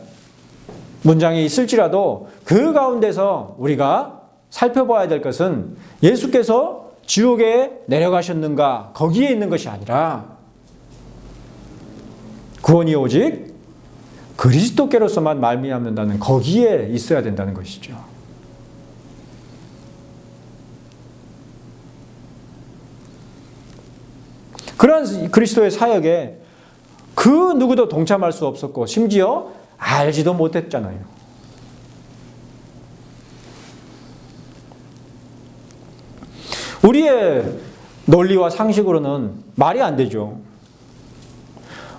문장이 있을지라도 그 가운데서 우리가 살펴봐야 될 것은 예수께서 지옥에 내려가셨는가 거기에 있는 것이 아니라 구원이 오직 그리스도께로서만 말미암는다는 거기에 있어야 된다는 것이죠. 그러한 그리스도의 사역에 그 누구도 동참할 수 없었고 심지어 알지도 못했잖아요. 우리의 논리와 상식으로는 말이 안 되죠.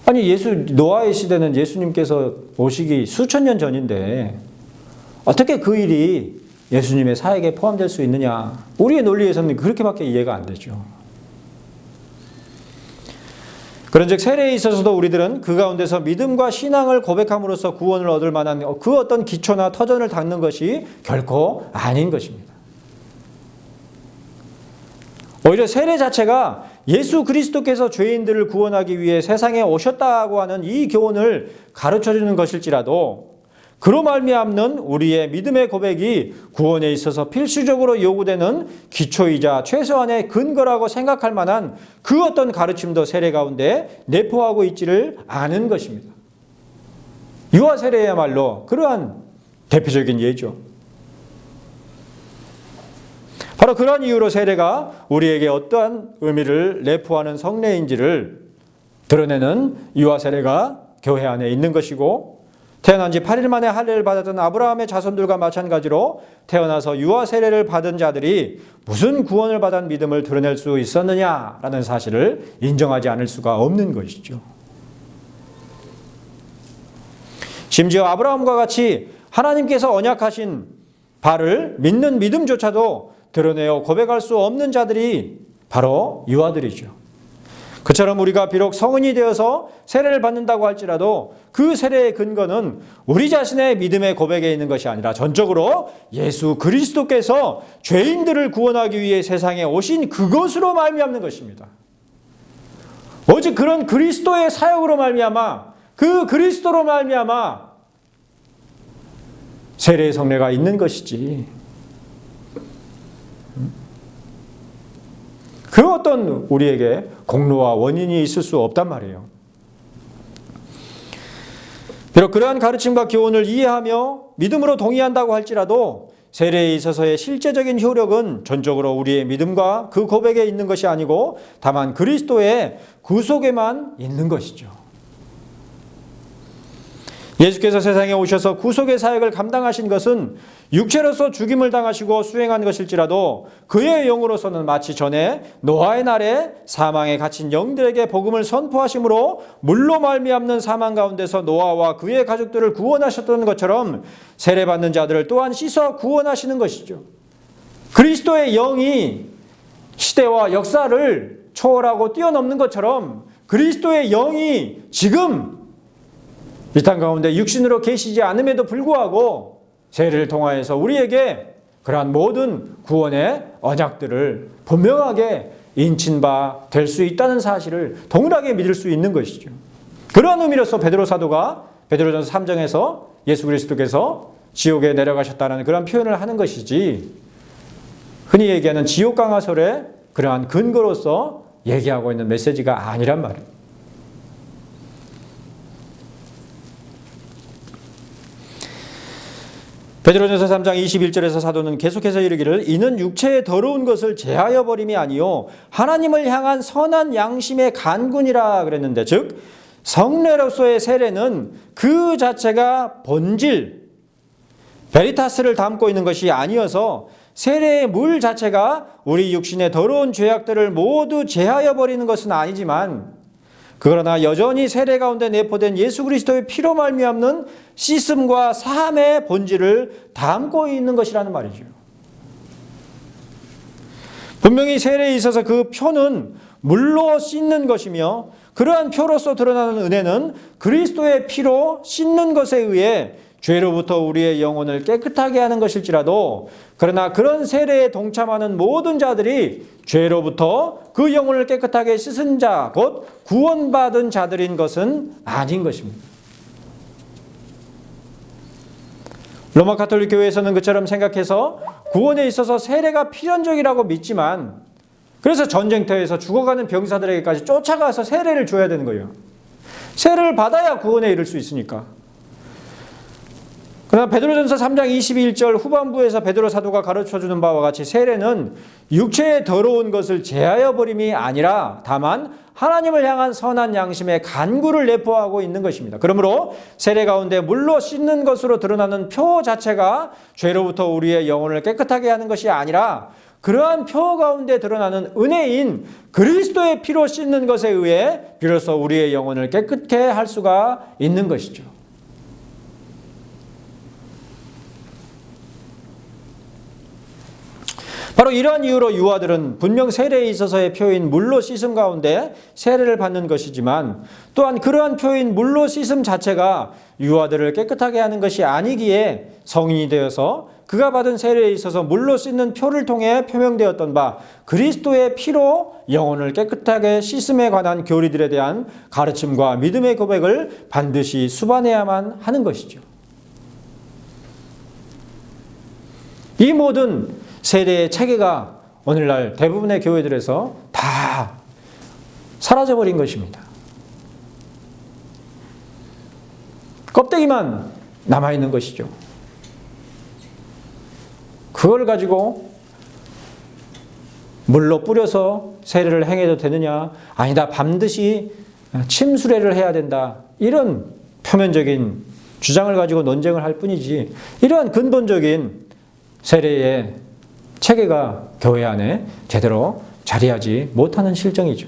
아니, 노아의 시대는 예수님께서 오시기 수천 년 전인데 어떻게 그 일이 예수님의 사역에 포함될 수 있느냐? 우리의 논리에서는 그렇게밖에 이해가 안 되죠. 그런즉 세례에 있어서도 우리들은 그 가운데서 믿음과 신앙을 고백함으로써 구원을 얻을 만한 그 어떤 기초나 터전을 닦는 것이 결코 아닌 것입니다. 오히려 세례 자체가 예수 그리스도께서 죄인들을 구원하기 위해 세상에 오셨다고 하는 이 교훈을 가르쳐주는 것일지라도 그로 말미암는 우리의 믿음의 고백이 구원에 있어서 필수적으로 요구되는 기초이자 최소한의 근거라고 생각할 만한 그 어떤 가르침도 세례 가운데 내포하고 있지를 않은 것입니다. 유아 세례야말로 그러한 대표적인 예죠. 바로 그런 이유로 세례가 우리에게 어떠한 의미를 내포하는 성례인지를 드러내는 유아 세례가 교회 안에 있는 것이고, 태어난 지 8일 만에 할례를 받았던 아브라함의 자손들과 마찬가지로 태어나서 유아 세례를 받은 자들이 무슨 구원을 받은 믿음을 드러낼 수 있었느냐라는 사실을 인정하지 않을 수가 없는 것이죠. 심지어 아브라함과 같이 하나님께서 언약하신 바를 믿는 믿음조차도 드러내어 고백할 수 없는 자들이 바로 유아들이죠. 그처럼 우리가 비록 성인이 되어서 세례를 받는다고 할지라도 그 세례의 근거는 우리 자신의 믿음의 고백에 있는 것이 아니라 전적으로 예수 그리스도께서 죄인들을 구원하기 위해 세상에 오신 그것으로 말미암는 것입니다. 오직 그런 그리스도의 사역으로 말미암아, 그 그리스도로 말미암아 세례의 성례가 있는 것이지, 그 어떤 우리에게 공로와 원인이 있을 수 없단 말이에요. 비록 그러한 가르침과 교훈을 이해하며 믿음으로 동의한다고 할지라도 세례에 있어서의 실제적인 효력은 전적으로 우리의 믿음과 그 고백에 있는 것이 아니고 다만 그리스도의 구속에만 있는 것이죠. 예수께서 세상에 오셔서 구속의 사역을 감당하신 것은 육체로서 죽임을 당하시고 수행한 것일지라도 그의 영으로서는 마치 전에 노아의 날에 사망에 갇힌 영들에게 복음을 선포하심으로 물로 말미암는 사망 가운데서 노아와 그의 가족들을 구원하셨던 것처럼 세례받는 자들을 또한 씻어 구원하시는 것이죠. 그리스도의 영이 시대와 역사를 초월하고 뛰어넘는 것처럼 그리스도의 영이 지금 이 땅 가운데 육신으로 계시지 않음에도 불구하고 세례를 통하여서 우리에게 그러한 모든 구원의 언약들을 분명하게 인친 바 될 수 있다는 사실을 동일하게 믿을 수 있는 것이죠. 그러한 의미로서 베드로 사도가 베드로전서 3장에서 예수 그리스도께서 지옥에 내려가셨다는 그런 표현을 하는 것이지, 흔히 얘기하는 지옥 강화설의 그러한 근거로서 얘기하고 있는 메시지가 아니란 말이에요. 베드로전서 3장 21절에서 사도는 계속해서 이르기를 이는 육체의 더러운 것을 제하여 버림이 아니요 하나님을 향한 선한 양심의 간군이라 그랬는데, 즉 성례로서의 세례는 그 자체가 본질 베리타스를 담고 있는 것이 아니어서 세례의 물 자체가 우리 육신의 더러운 죄악들을 모두 제하여 버리는 것은 아니지만, 그러나 여전히 세례 가운데 내포된 예수 그리스도의 피로 말미암는 씻음과 사함의 본질을 담고 있는 것이라는 말이죠. 분명히 세례에 있어서 그 표는 물로 씻는 것이며 그러한 표로서 드러나는 은혜는 그리스도의 피로 씻는 것에 의해 죄로부터 우리의 영혼을 깨끗하게 하는 것일지라도, 그러나 그런 세례에 동참하는 모든 자들이 죄로부터 그 영혼을 깨끗하게 씻은 자, 곧 구원받은 자들인 것은 아닌 것입니다. 로마 가톨릭 교회에서는 그처럼 생각해서 구원에 있어서 세례가 필연적이라고 믿지만, 그래서 전쟁터에서 죽어가는 병사들에게까지 쫓아가서 세례를 줘야 되는 거예요. 세례를 받아야 구원에 이를 수 있으니까. 그러나 베드로전서 3장 22절 후반부에서 베드로 사도가 가르쳐주는 바와 같이 세례는 육체의 더러운 것을 제하여 버림이 아니라 다만 하나님을 향한 선한 양심의 간구를 내포하고 있는 것입니다. 그러므로 세례 가운데 물로 씻는 것으로 드러나는 표 자체가 죄로부터 우리의 영혼을 깨끗하게 하는 것이 아니라 그러한 표 가운데 드러나는 은혜인 그리스도의 피로 씻는 것에 의해 비로소 우리의 영혼을 깨끗게 할 수가 있는 것이죠. 바로 이러한 이유로 유아들은 분명 세례에 있어서의 표인 물로 씻음 가운데 세례를 받는 것이지만 또한 그러한 표인 물로 씻음 자체가 유아들을 깨끗하게 하는 것이 아니기에 성인이 되어서 그가 받은 세례에 있어서 물로 씻는 표를 통해 표명되었던 바 그리스도의 피로 영혼을 깨끗하게 씻음에 관한 교리들에 대한 가르침과 믿음의 고백을 반드시 수반해야만 하는 것이죠. 이 모든 세례의 체계가 오늘날 대부분의 교회들에서 다 사라져버린 것입니다. 껍데기만 남아있는 것이죠. 그걸 가지고 물로 뿌려서 세례를 행해도 되느냐? 아니다, 반드시 침수례를 해야 된다. 이런 표면적인 주장을 가지고 논쟁을 할 뿐이지 이러한 근본적인 세례의 체계가 교회 안에 제대로 자리하지 못하는 실정이죠.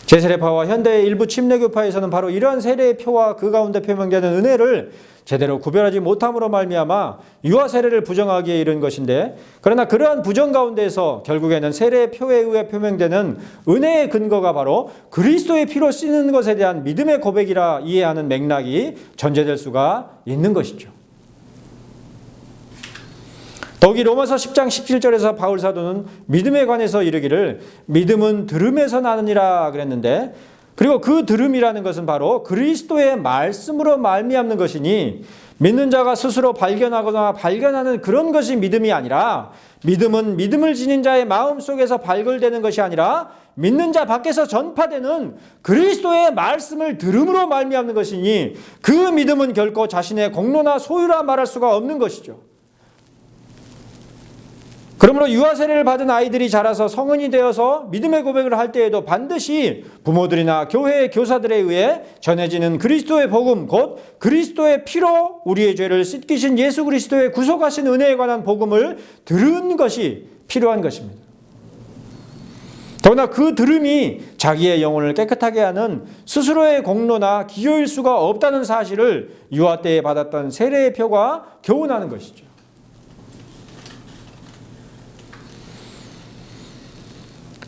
제세례파와 현대의 일부 침례교파에서는 바로 이러한 세례의 표와 그 가운데 표명되는 은혜를 제대로 구별하지 못함으로 말미암아 유아 세례를 부정하기에 이른 것인데, 그러나 그러한 부정 가운데에서 결국에는 세례의 표에 의해 표명되는 은혜의 근거가 바로 그리스도의 피로 씻는 것에 대한 믿음의 고백이라 이해하는 맥락이 전제될 수가 있는 것이죠. 더욱이 로마서 10장 17절에서 바울 사도는 믿음에 관해서 이르기를 믿음은 들음에서 나느니라 그랬는데, 그리고 그 들음이라는 것은 바로 그리스도의 말씀으로 말미암는 것이니 믿는 자가 스스로 발견하거나 발견하는 그런 것이 믿음이 아니라, 믿음은 믿음을 지닌 자의 마음속에서 발굴되는 것이 아니라 믿는 자 밖에서 전파되는 그리스도의 말씀을 들음으로 말미암는 것이니 그 믿음은 결코 자신의 공로나 소유라 말할 수가 없는 것이죠. 그러므로 유아 세례를 받은 아이들이 자라서 성인이 되어서 믿음의 고백을 할 때에도 반드시 부모들이나 교회의 교사들에 의해 전해지는 그리스도의 복음, 곧 그리스도의 피로 우리의 죄를 씻기신 예수 그리스도의 구속하신 은혜에 관한 복음을 들은 것이 필요한 것입니다. 더구나 그 들음이 자기의 영혼을 깨끗하게 하는 스스로의 공로나 기여일 수가 없다는 사실을 유아 때에 받았던 세례의 표가 교훈하는 것이죠.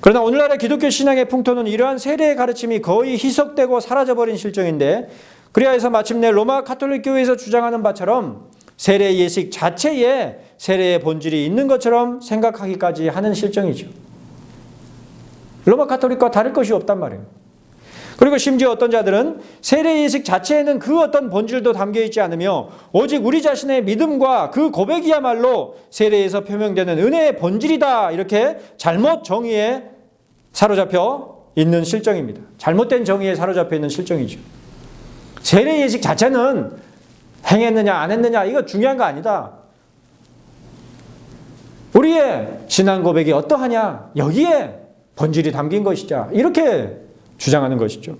그러나 오늘날의 기독교 신앙의 풍토는 이러한 세례의 가르침이 거의 희석되고 사라져버린 실정인데, 그래야 해서 마침내 로마 가톨릭 교회에서 주장하는 바처럼 세례 예식 자체에 세례의 본질이 있는 것처럼 생각하기까지 하는 실정이죠. 로마 가톨릭과 다를 것이 없단 말이에요. 그리고 심지어 어떤 자들은 세례 예식 자체에는 그 어떤 본질도 담겨있지 않으며 오직 우리 자신의 믿음과 그 고백이야말로 세례에서 표명되는 은혜의 본질이다, 이렇게 잘못 정의에 사로잡혀 있는 실정입니다. 잘못된 정의에 사로잡혀 있는 실정이죠. 세례 예식 자체는 행했느냐 안 했느냐 이거 중요한 거 아니다. 우리의 신앙 고백이 어떠하냐, 여기에 본질이 담긴 것이자, 이렇게 주장하는 것이죠.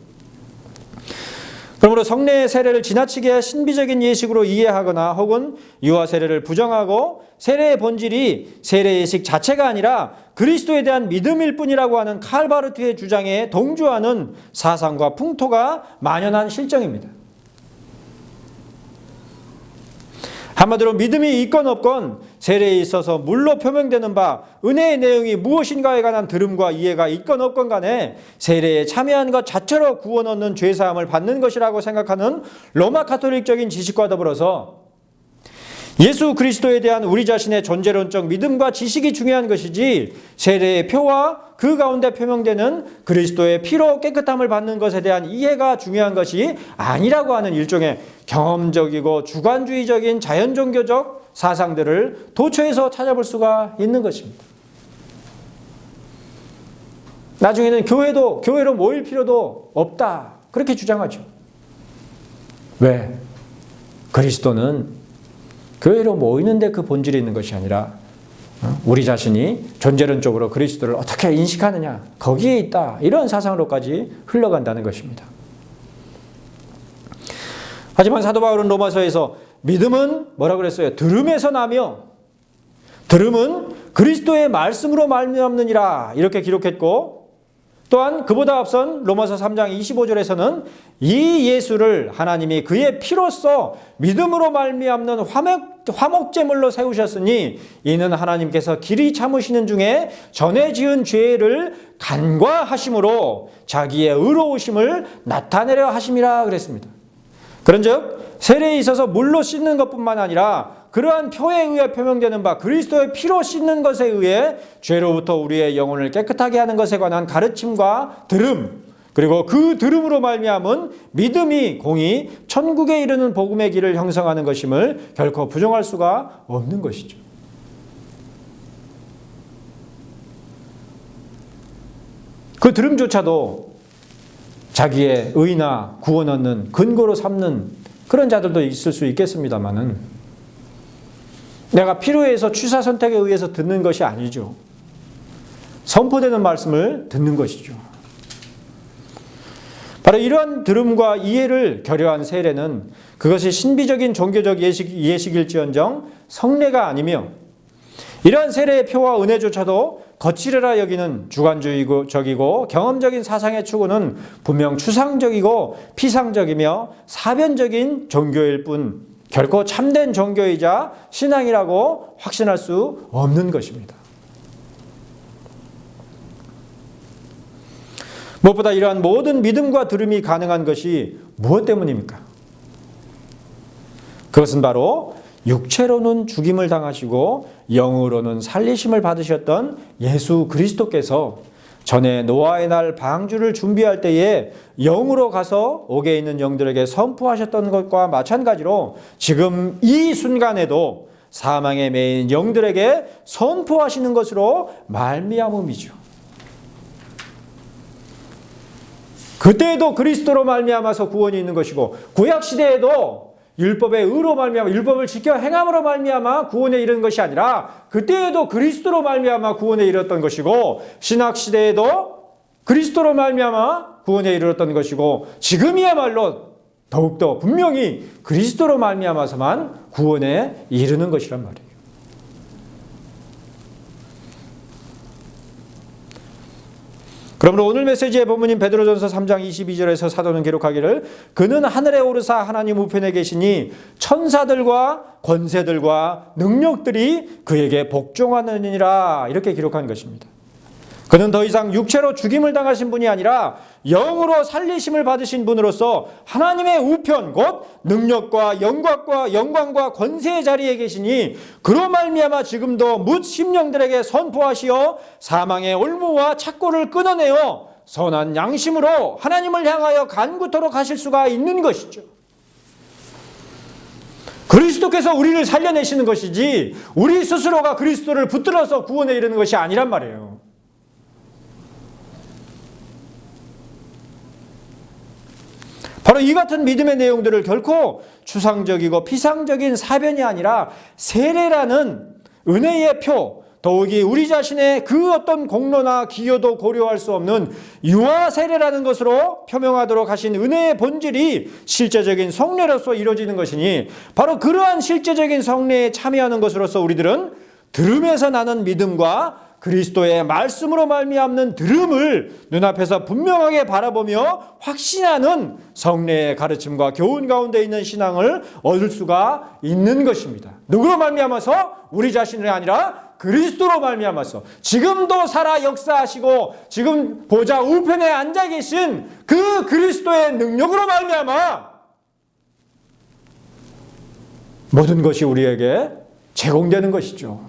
그러므로 성례의 세례를 지나치게 신비적인 예식으로 이해하거나 혹은 유아 세례를 부정하고 세례의 본질이 세례 예식 자체가 아니라 그리스도에 대한 믿음일 뿐이라고 하는 칼바르트의 주장에 동조하는 사상과 풍토가 만연한 실정입니다. 한마디로 믿음이 있건 없건 세례에 있어서 물로 표명되는 바 은혜의 내용이 무엇인가에 관한 들음과 이해가 있건 없건 간에 세례에 참여한 것 자체로 구원 얻는 죄사함을 받는 것이라고 생각하는 로마 가톨릭적인 지식과 더불어서 예수 그리스도에 대한 우리 자신의 존재론적 믿음과 지식이 중요한 것이지 세례의 표와 그 가운데 표명되는 그리스도의 피로 깨끗함을 받는 것에 대한 이해가 중요한 것이 아니라고 하는 일종의 경험적이고 주관주의적인 자연종교적 사상들을 도처에서 찾아볼 수가 있는 것입니다. 나중에는 교회로 모일 필요도 없다, 그렇게 주장하죠. 왜? 그리스도는 교회로 모이는데 그 본질이 있는 것이 아니라 우리 자신이 존재론적으로 그리스도를 어떻게 인식하느냐, 거기에 있다, 이런 사상으로까지 흘러간다는 것입니다. 하지만 사도 바울은 로마서에서 믿음은 뭐라고 그랬어요? 들음에서 나며, 들음은 그리스도의 말씀으로 말미암느니라 이렇게 기록했고, 또한 그보다 앞선 로마서 3장 25절에서는 이 예수를 하나님이 그의 피로써 믿음으로 말미암는 화목제물로 세우셨으니 이는 하나님께서 길이 참으시는 중에 전에 지은 죄를 간과하심으로 자기의 의로우심을 나타내려 하심이라 그랬습니다. 그런즉 세례에 있어서 물로 씻는 것뿐만 아니라 그러한 표에 의해 표명되는 바 그리스도의 피로 씻는 것에 의해 죄로부터 우리의 영혼을 깨끗하게 하는 것에 관한 가르침과 들음, 그리고 그 들음으로 말미암은 믿음이 공히 천국에 이르는 복음의 길을 형성하는 것임을 결코 부정할 수가 없는 것이죠. 그 들음조차도 자기의 의나 구원 얻는 근거로 삼는 그런 자들도 있을 수 있겠습니다만은, 내가 필요해서 취사 선택에 의해서 듣는 것이 아니죠. 선포되는 말씀을 듣는 것이죠. 바로 이러한 들음과 이해를 결여한 세례는 그것이 신비적인 종교적 예식일지언정 성례가 아니며, 이러한 세례의 표와 은혜조차도 거칠으라 여기는 주관적이고 경험적인 사상의 추구는 분명 추상적이고 피상적이며 사변적인 종교일 뿐 결코 참된 종교이자 신앙이라고 확신할 수 없는 것입니다. 무엇보다 이러한 모든 믿음과 들음이 가능한 것이 무엇 때문입니까? 그것은 바로 육체로는 죽임을 당하시고 영으로는 살리심을 받으셨던 예수 그리스도께서 전에 노아의 날 방주를 준비할 때에 영으로 가서 옥에 있는 영들에게 선포하셨던 것과 마찬가지로 지금 이 순간에도 사망에 매인 영들에게 선포하시는 것으로 말미암음이죠. 그때에도 그리스도로 말미암아서 구원이 있는 것이고, 구약 시대에도 율법의 의로 말미암아 율법을 지켜 행함으로 말미암아 구원에 이르는 것이 아니라 그때에도 그리스도로 말미암아 구원에 이르렀던 것이고, 신약 시대에도 그리스도로 말미암아 구원에 이르렀던 것이고, 지금이야말로 더욱더 분명히 그리스도로 말미암아서만 구원에 이르는 것이란 말이에요. 그러므로 오늘 메시지의 본문인 베드로전서 3장 22절에서 사도는 기록하기를 그는 하늘에 오르사 하나님 우편에 계시니 천사들과 권세들과 능력들이 그에게 복종하느니라 이렇게 기록한 것입니다. 그는 더 이상 육체로 죽임을 당하신 분이 아니라 영으로 살리심을 받으신 분으로서 하나님의 우편 곧 능력과 영광과 권세의 자리에 계시니 그로 말미암아 지금도 뭇 심령들에게 선포하시어 사망의 올무와 착고를 끊어내어 선한 양심으로 하나님을 향하여 간구토록 하실 수가 있는 것이죠. 그리스도께서 우리를 살려내시는 것이지 우리 스스로가 그리스도를 붙들어서 구원에 이르는 것이 아니란 말이에요. 바로 이 같은 믿음의 내용들을 결코 추상적이고 피상적인 사변이 아니라 세례라는 은혜의 표, 더욱이 우리 자신의 그 어떤 공로나 기여도 고려할 수 없는 유아 세례라는 것으로 표명하도록 하신 은혜의 본질이 실제적인 성례로서 이루어지는 것이니, 바로 그러한 실제적인 성례에 참여하는 것으로서 우리들은 들음에서 나는 믿음과 그리스도의 말씀으로 말미암는 들음을 눈앞에서 분명하게 바라보며 확신하는 성례의 가르침과 교훈 가운데 있는 신앙을 얻을 수가 있는 것입니다. 누구로 말미암아서? 우리 자신이 아니라 그리스도로 말미암아서 지금도 살아 역사하시고 지금 보좌 우편에 앉아 계신 그 그리스도의 능력으로 말미암아 모든 것이 우리에게 제공되는 것이죠.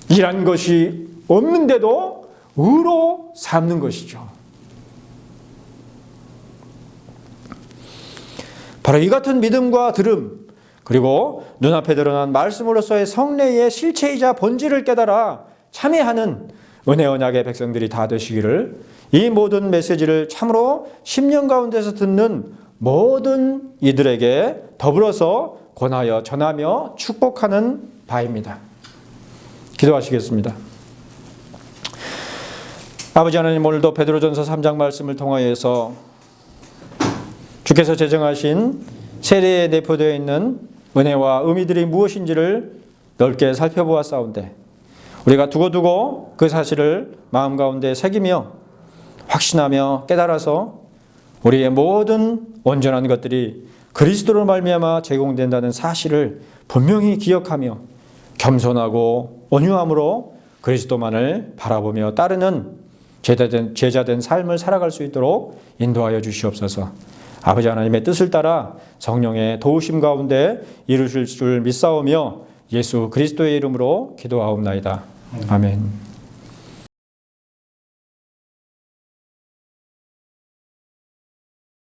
이란 것이 없는데도 의로 삼는 것이죠. 바로 이 같은 믿음과 들음, 그리고 눈앞에 드러난 말씀으로서의 성례의 실체이자 본질을 깨달아 참여하는 은혜 언약의 백성들이 다 되시기를, 이 모든 메시지를 참으로 10년 가운데서 듣는 모든 이들에게 더불어서 권하여 전하며 축복하는 바입니다. 기도하시겠습니다. 아버지 하나님, 오늘도 베드로전서 3장 말씀을 통하여서 주께서 제정하신 세례에 내포되어 있는 은혜와 의미들이 무엇인지를 넓게 살펴보았사온데 우리가 두고두고 그 사실을 마음 가운데 새기며 확신하며 깨달아서 우리의 모든 온전한 것들이 그리스도로 말미암아 제공된다는 사실을 분명히 기억하며 겸손하고 온유함으로 그리스도만을 바라보며 따르는 제자된 삶을 살아갈 수 있도록 인도하여 주시옵소서. 아버지 하나님의 뜻을 따라 성령의 도우심 가운데 이루실 줄 믿사오며 예수 그리스도의 이름으로 기도하옵나이다. 아멘.